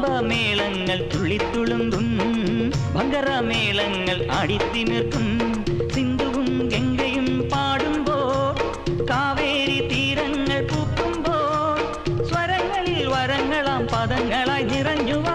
പമ്പമേളങ്ങൾ തുള്ളിത്തുളുമ്പും ഭങ്കരമേളങ്ങൾ ആടിത്തിമിർക്കും സിന്ധുവും ഗംഗയും പാടുമ്പോൾ കാവേരി തീരങ്ങൾ പൂക്കുമ്പോൾ സ്വരങ്ങളിൽ വരങ്ങളാം പദങ്ങളായി നിറഞ്ഞുവാ